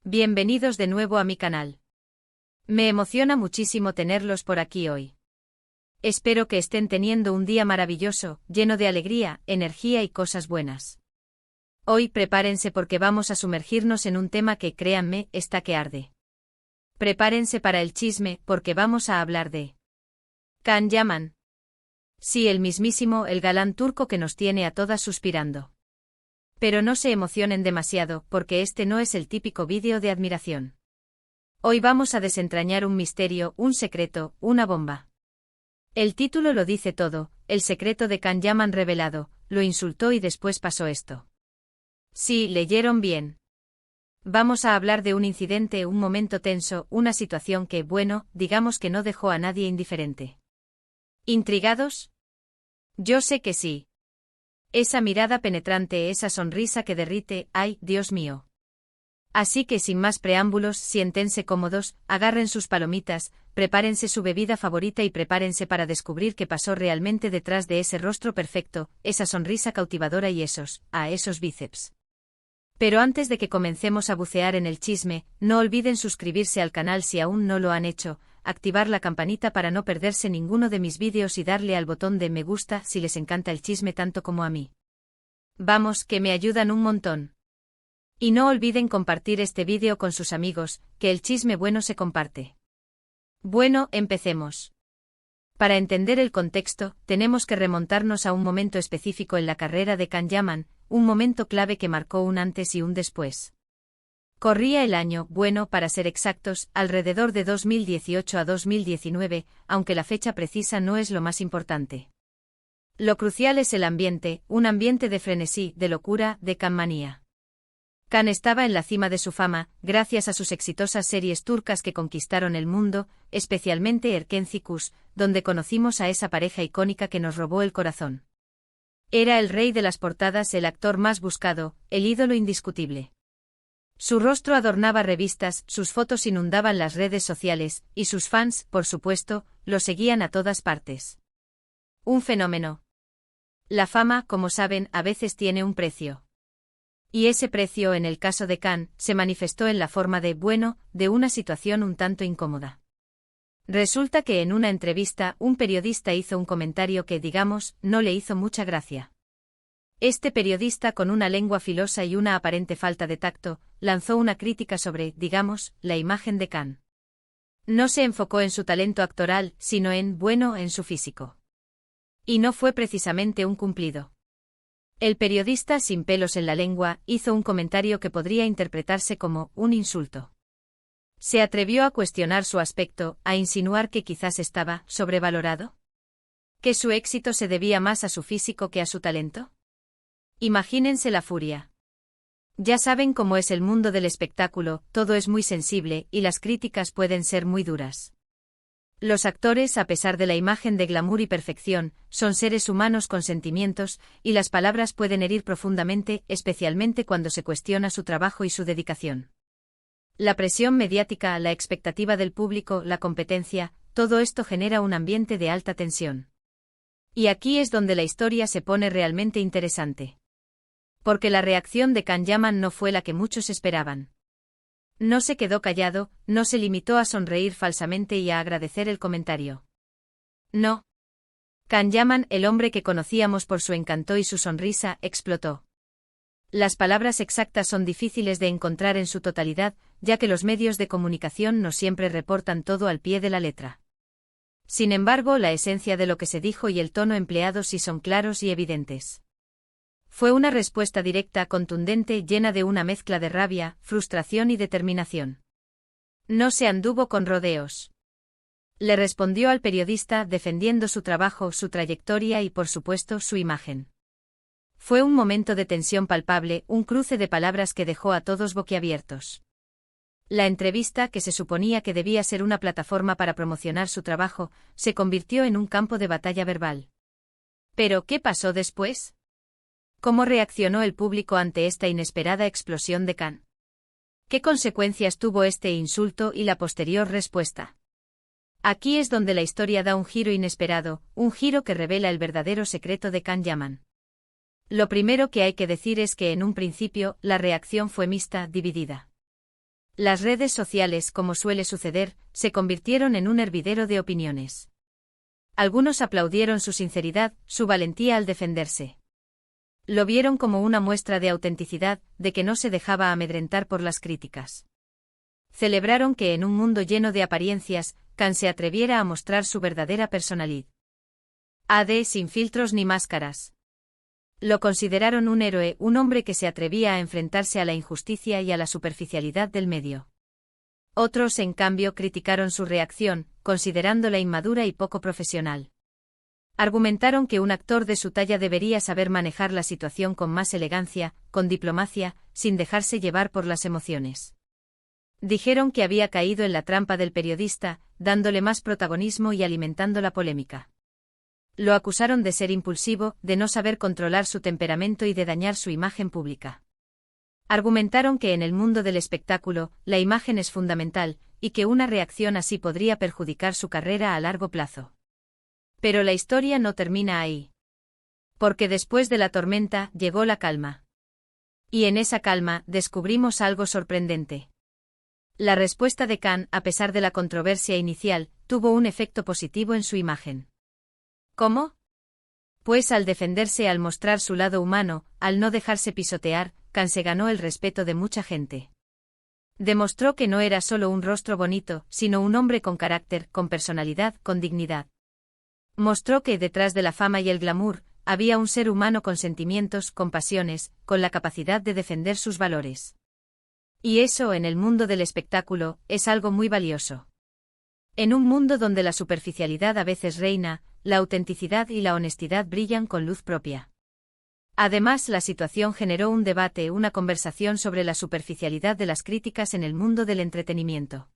Bienvenidos de nuevo a mi canal. Me emociona muchísimo tenerlos por aquí hoy. Espero que estén teniendo un día maravilloso, lleno de alegría, energía y cosas buenas. Hoy prepárense porque vamos a sumergirnos en un tema que, créanme, está que arde. Prepárense para el chisme porque vamos a hablar de Can Yaman. Sí, el mismísimo, el galán turco que nos tiene a todas suspirando. Pero no se emocionen demasiado, porque este no es el típico vídeo de admiración. Hoy vamos a desentrañar un misterio, un secreto, una bomba. El título lo dice todo, el secreto de Can Yaman revelado, lo insultó y después pasó esto. Sí, leyeron bien. Vamos a hablar de un incidente, un momento tenso, una situación que, bueno, digamos que no dejó a nadie indiferente. ¿Intrigados? Yo sé que sí. Esa mirada penetrante, esa sonrisa que derrite, ¡ay, Dios mío! Así que sin más preámbulos, siéntense cómodos, agarren sus palomitas, prepárense su bebida favorita y prepárense para descubrir qué pasó realmente detrás de ese rostro perfecto, esa sonrisa cautivadora y esos bíceps. Pero antes de que comencemos a bucear en el chisme, no olviden suscribirse al canal si aún no lo han hecho, activar la campanita para no perderse ninguno de mis vídeos y darle al botón de me gusta si les encanta el chisme tanto como a mí. Vamos, que me ayudan un montón. Y no olviden compartir este vídeo con sus amigos, que el chisme bueno se comparte. Bueno, empecemos. Para entender el contexto, tenemos que remontarnos a un momento específico en la carrera de Can Yaman, un momento clave que marcó un antes y un después. Corría el año, bueno, para ser exactos, alrededor de 2018 a 2019, aunque la fecha precisa no es lo más importante. Lo crucial es el ambiente, un ambiente de frenesí, de locura, de Canmanía. Can estaba en la cima de su fama, gracias a sus exitosas series turcas que conquistaron el mundo, especialmente Erkenci Kuş, donde conocimos a esa pareja icónica que nos robó el corazón. Era el rey de las portadas, el actor más buscado, el ídolo indiscutible. Su rostro adornaba revistas, sus fotos inundaban las redes sociales, y sus fans, por supuesto, lo seguían a todas partes. Un fenómeno. La fama, como saben, a veces tiene un precio. Y ese precio, en el caso de Can, se manifestó en la forma de una situación un tanto incómoda. Resulta que en una entrevista, un periodista hizo un comentario que, digamos, no le hizo mucha gracia. Este periodista, con una lengua filosa y una aparente falta de tacto, lanzó una crítica sobre, digamos, la imagen de Can. No se enfocó en su talento actoral, sino en su físico. Y no fue precisamente un cumplido. El periodista, sin pelos en la lengua, hizo un comentario que podría interpretarse como un insulto. Se atrevió a cuestionar su aspecto, a insinuar que quizás estaba sobrevalorado. ¿Que su éxito se debía más a su físico que a su talento? Imagínense la furia. Ya saben cómo es el mundo del espectáculo, todo es muy sensible y las críticas pueden ser muy duras. Los actores, a pesar de la imagen de glamour y perfección, son seres humanos con sentimientos, y las palabras pueden herir profundamente, especialmente cuando se cuestiona su trabajo y su dedicación. La presión mediática, la expectativa del público, la competencia, todo esto genera un ambiente de alta tensión. Y aquí es donde la historia se pone realmente interesante. Porque la reacción de Can Yaman no fue la que muchos esperaban. No se quedó callado, no se limitó a sonreír falsamente y a agradecer el comentario. No. Can Yaman, el hombre que conocíamos por su encanto y su sonrisa, explotó. Las palabras exactas son difíciles de encontrar en su totalidad, ya que los medios de comunicación no siempre reportan todo al pie de la letra. Sin embargo, la esencia de lo que se dijo y el tono empleado sí son claros y evidentes. Fue una respuesta directa, contundente, llena de una mezcla de rabia, frustración y determinación. No se anduvo con rodeos. Le respondió al periodista defendiendo su trabajo, su trayectoria y, por supuesto, su imagen. Fue un momento de tensión palpable, un cruce de palabras que dejó a todos boquiabiertos. La entrevista, que se suponía que debía ser una plataforma para promocionar su trabajo, se convirtió en un campo de batalla verbal. ¿Pero qué pasó después? ¿Cómo reaccionó el público ante esta inesperada explosión de Can? ¿Qué consecuencias tuvo este insulto y la posterior respuesta? Aquí es donde la historia da un giro inesperado, un giro que revela el verdadero secreto de Can Yaman. Lo primero que hay que decir es que en un principio, la reacción fue mixta, dividida. Las redes sociales, como suele suceder, se convirtieron en un hervidero de opiniones. Algunos aplaudieron su sinceridad, su valentía al defenderse. Lo vieron como una muestra de autenticidad, de que no se dejaba amedrentar por las críticas. Celebraron que en un mundo lleno de apariencias, Khan se atreviera a mostrar su verdadera personalidad. Sin filtros ni máscaras. Lo consideraron un héroe, un hombre que se atrevía a enfrentarse a la injusticia y a la superficialidad del medio. Otros, en cambio, criticaron su reacción, considerándola inmadura y poco profesional. Argumentaron que un actor de su talla debería saber manejar la situación con más elegancia, con diplomacia, sin dejarse llevar por las emociones. Dijeron que había caído en la trampa del periodista, dándole más protagonismo y alimentando la polémica. Lo acusaron de ser impulsivo, de no saber controlar su temperamento y de dañar su imagen pública. Argumentaron que en el mundo del espectáculo, la imagen es fundamental, y que una reacción así podría perjudicar su carrera a largo plazo. Pero la historia no termina ahí. Porque después de la tormenta, llegó la calma. Y en esa calma, descubrimos algo sorprendente. La respuesta de Khan, a pesar de la controversia inicial, tuvo un efecto positivo en su imagen. ¿Cómo? Pues al defenderse, al mostrar su lado humano, al no dejarse pisotear, Khan se ganó el respeto de mucha gente. Demostró que no era solo un rostro bonito, sino un hombre con carácter, con personalidad, con dignidad. Mostró que detrás de la fama y el glamour, había un ser humano con sentimientos, con pasiones, con la capacidad de defender sus valores. Y eso, en el mundo del espectáculo, es algo muy valioso. En un mundo donde la superficialidad a veces reina, la autenticidad y la honestidad brillan con luz propia. Además, la situación generó un debate, una conversación sobre la superficialidad de las críticas en el mundo del entretenimiento.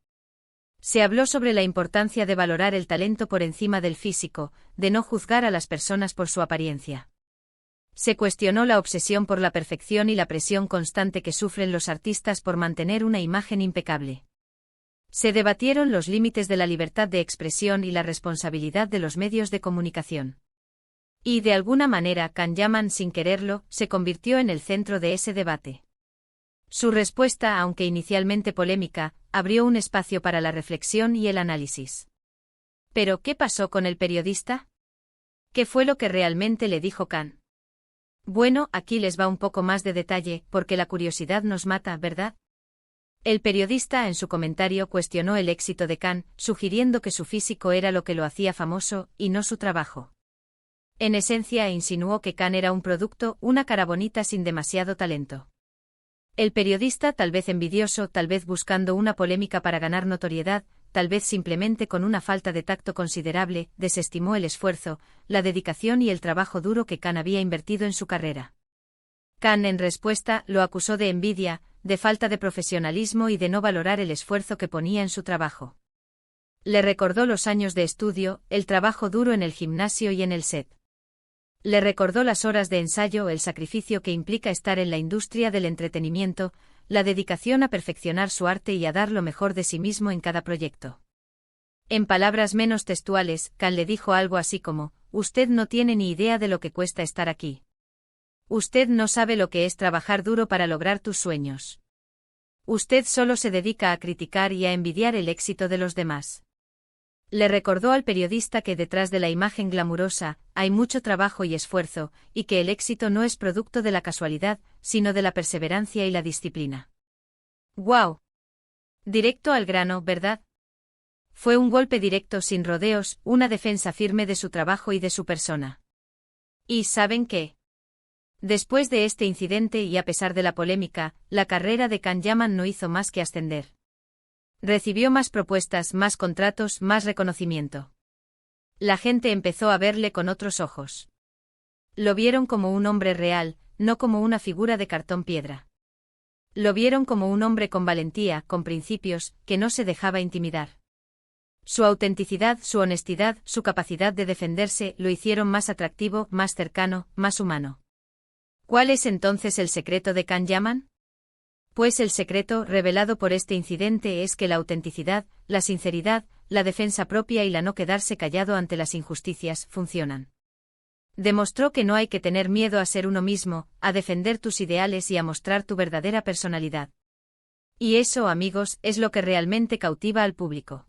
Se habló sobre la importancia de valorar el talento por encima del físico, de no juzgar a las personas por su apariencia. Se cuestionó la obsesión por la perfección y la presión constante que sufren los artistas por mantener una imagen impecable. Se debatieron los límites de la libertad de expresión y la responsabilidad de los medios de comunicación. Y de alguna manera Khan Yaman, sin quererlo, se convirtió en el centro de ese debate. Su respuesta, aunque inicialmente polémica, abrió un espacio para la reflexión y el análisis. ¿Pero qué pasó con el periodista? ¿Qué fue lo que realmente le dijo Khan? Bueno, aquí les va un poco más de detalle, porque la curiosidad nos mata, ¿verdad? El periodista en su comentario cuestionó el éxito de Khan, sugiriendo que su físico era lo que lo hacía famoso, y no su trabajo. En esencia insinuó que Khan era un producto, una cara bonita sin demasiado talento. El periodista, tal vez envidioso, tal vez buscando una polémica para ganar notoriedad, tal vez simplemente con una falta de tacto considerable, desestimó el esfuerzo, la dedicación y el trabajo duro que Khan había invertido en su carrera. Khan, en respuesta, lo acusó de envidia, de falta de profesionalismo y de no valorar el esfuerzo que ponía en su trabajo. Le recordó los años de estudio, el trabajo duro en el gimnasio y en el set. Le recordó las horas de ensayo, el sacrificio que implica estar en la industria del entretenimiento, la dedicación a perfeccionar su arte y a dar lo mejor de sí mismo en cada proyecto. En palabras menos textuales, Khan le dijo algo así como: «Usted no tiene ni idea de lo que cuesta estar aquí. Usted no sabe lo que es trabajar duro para lograr tus sueños. Usted solo se dedica a criticar y a envidiar el éxito de los demás». Le recordó al periodista que detrás de la imagen glamurosa hay mucho trabajo y esfuerzo, y que el éxito no es producto de la casualidad, sino de la perseverancia y la disciplina. ¡Guau! Directo al grano, ¿verdad? Fue un golpe directo, sin rodeos, una defensa firme de su trabajo y de su persona. ¿Y saben qué? Después de este incidente y a pesar de la polémica, la carrera de Khan Yaman no hizo más que ascender. Recibió más propuestas, más contratos, más reconocimiento. La gente empezó a verle con otros ojos. Lo vieron como un hombre real, no como una figura de cartón piedra. Lo vieron como un hombre con valentía, con principios, que no se dejaba intimidar. Su autenticidad, su honestidad, su capacidad de defenderse lo hicieron más atractivo, más cercano, más humano. ¿Cuál es entonces el secreto de Khan Yaman? Pues el secreto, revelado por este incidente, es que la autenticidad, la sinceridad, la defensa propia y la no quedarse callado ante las injusticias funcionan. Demostró que no hay que tener miedo a ser uno mismo, a defender tus ideales y a mostrar tu verdadera personalidad. Y eso, amigos, es lo que realmente cautiva al público.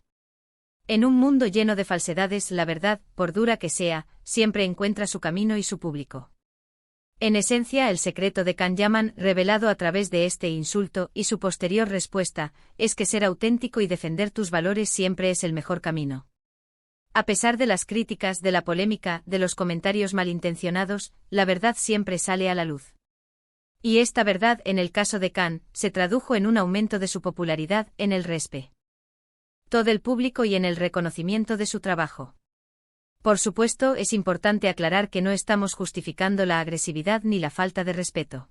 En un mundo lleno de falsedades, la verdad, por dura que sea, siempre encuentra su camino y su público. En esencia, el secreto de Can Yaman, revelado a través de este insulto y su posterior respuesta, es que ser auténtico y defender tus valores siempre es el mejor camino. A pesar de las críticas, de la polémica, de los comentarios malintencionados, la verdad siempre sale a la luz. Y esta verdad, en el caso de Can, se tradujo en un aumento de su popularidad, en el respeto del público y en el reconocimiento de su trabajo. Por supuesto, es importante aclarar que no estamos justificando la agresividad ni la falta de respeto.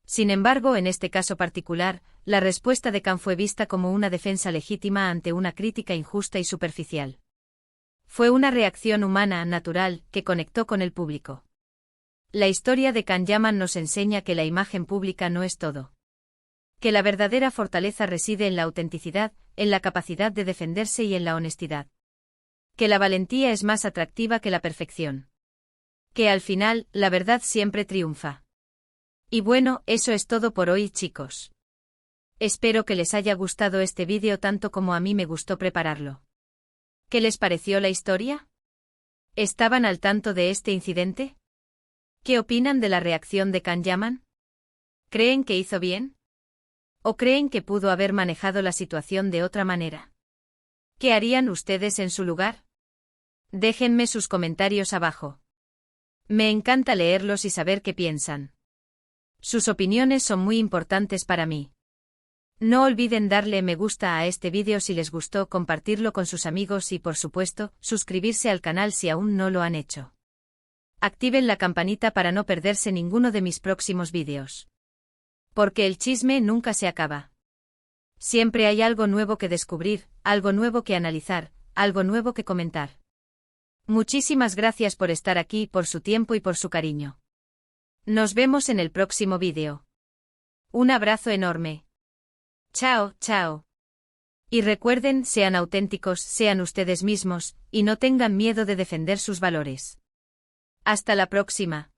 Sin embargo, en este caso particular, la respuesta de Can fue vista como una defensa legítima ante una crítica injusta y superficial. Fue una reacción humana, natural, que conectó con el público. La historia de Can Yaman nos enseña que la imagen pública no es todo. Que la verdadera fortaleza reside en la autenticidad, en la capacidad de defenderse y en la honestidad. Que la valentía es más atractiva que la perfección. Que al final, la verdad siempre triunfa. Y bueno, eso es todo por hoy, chicos. Espero que les haya gustado este vídeo tanto como a mí me gustó prepararlo. ¿Qué les pareció la historia? ¿Estaban al tanto de este incidente? ¿Qué opinan de la reacción de Can Yaman? ¿Creen que hizo bien? ¿O creen que pudo haber manejado la situación de otra manera? ¿Qué harían ustedes en su lugar? Déjenme sus comentarios abajo. Me encanta leerlos y saber qué piensan. Sus opiniones son muy importantes para mí. No olviden darle me gusta a este vídeo si les gustó, compartirlo con sus amigos y, por supuesto, suscribirse al canal si aún no lo han hecho. Activen la campanita para no perderse ninguno de mis próximos vídeos. Porque el chisme nunca se acaba. Siempre hay algo nuevo que descubrir, algo nuevo que analizar, algo nuevo que comentar. Muchísimas gracias por estar aquí, por su tiempo y por su cariño. Nos vemos en el próximo vídeo. Un abrazo enorme. Chao, chao. Y recuerden, sean auténticos, sean ustedes mismos, y no tengan miedo de defender sus valores. Hasta la próxima.